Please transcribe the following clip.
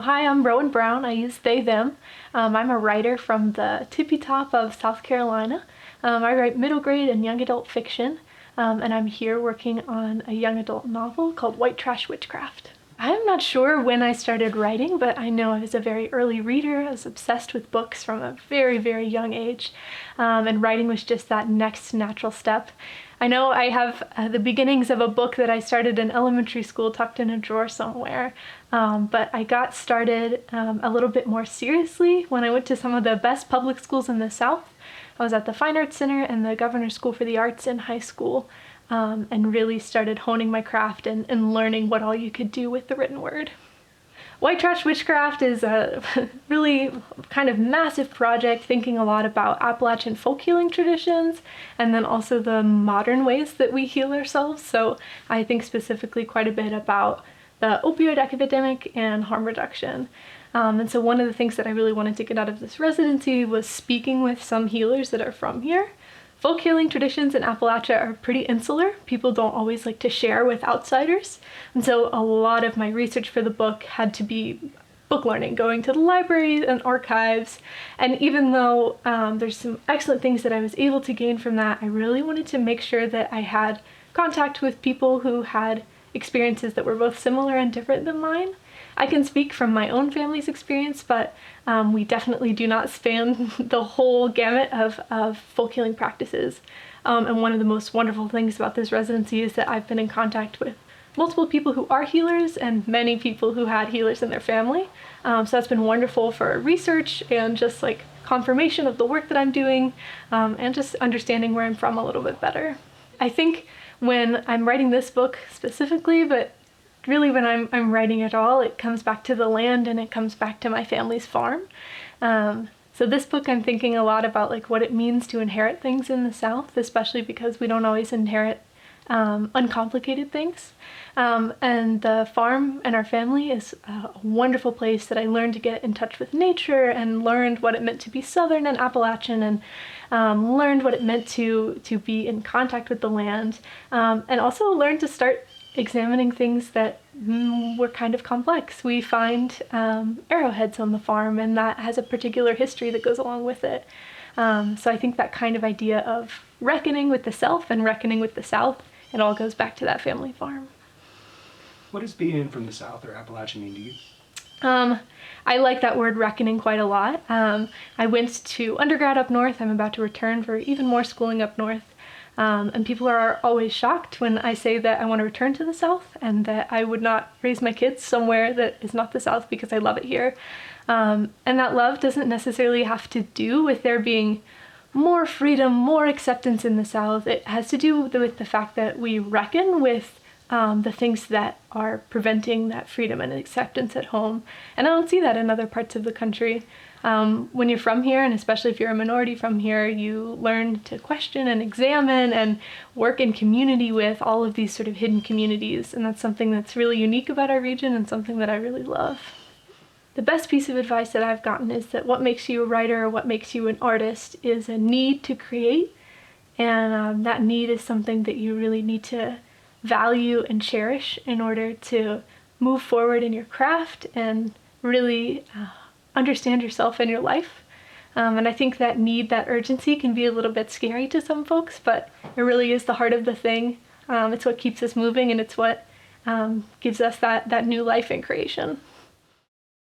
Hi, I'm Rowan Brown. I use they, them. I'm a writer from the tippy top of South Carolina. I write middle grade and young adult fiction, and I'm here working on a young adult novel called Trash Witchcraft. I'm not sure when I started writing, but I know I was a very early reader. I was obsessed with books from a very, very young age, and writing was just that next natural step. I know I have the beginnings of a book that I started in elementary school tucked in a drawer somewhere, but I got started a little bit more seriously when I went to some of the best public schools in the South. I was at the Fine Arts Center and the Governor's School for the Arts in high school, and really started honing my craft and learning what all you could do with the written word. Trash Witchcraft is a really kind of massive project, thinking a lot about Appalachian folk healing traditions and then also the modern ways that we heal ourselves. So I think specifically quite a bit about the opioid epidemic and harm reduction. And so one of the things that I really wanted to get out of this residency was speaking with some healers that are from here. Folk healing traditions in Appalachia are pretty insular. People don't always like to share with outsiders. And so a lot of my research for the book had to be book learning, going to the libraries and archives. And even though there's some excellent things that I was able to gain from that, I really wanted to make sure that I had contact with people who had experiences that were both similar and different than mine. I can speak from my own family's experience, but we definitely do not span the whole gamut of folk healing practices. And one of the most wonderful things about this residency is that I've been in contact with multiple people who are healers and many people who had healers in their family. So that's been wonderful for research and just like confirmation of the work that I'm doing, and just understanding where I'm from a little bit better. I think when I'm writing this book specifically, but really when I'm writing at all, it comes back to the land and it comes back to my family's farm. So this book, I'm thinking a lot about like what it means to inherit things in the South, especially because we don't always inherit uncomplicated things. And the farm and our family is a wonderful place that I learned to get in touch with nature and learned what it meant to be Southern and Appalachian, and learned what it meant to be in contact with the land, and also learned to start examining things that were kind of complex. We find arrowheads on the farm, and that has a particular history that goes along with it. So I think that kind of idea of reckoning with the self and reckoning with the South, it all goes back to that family farm. What does being from the South or Appalachia mean to you? I like that word reckoning quite a lot. I went to undergrad up north. I'm about to return for even more schooling up north. And people are always shocked when I say that I want to return to the South and that I would not raise my kids somewhere that is not the South because I love it here. And that love doesn't necessarily have to do with there being more freedom, more acceptance in the South. It has to do with the fact that we reckon with the things that are preventing that freedom and acceptance at home. And I don't see that in other parts of the country. When you're from here, and especially if you're a minority from here, you learn to question and examine and work in community with all of these sort of hidden communities. And that's something that's really unique about our region and something that I really love. The best piece of advice that I've gotten is that what makes you a writer or what makes you an artist is a need to create. And that need is something that you really need to value and cherish in order to move forward in your craft and really understand yourself and your life. And I think that need, that urgency can be a little bit scary to some folks, but it really is the heart of the thing. It's what keeps us moving, and it's what gives us that new life in creation.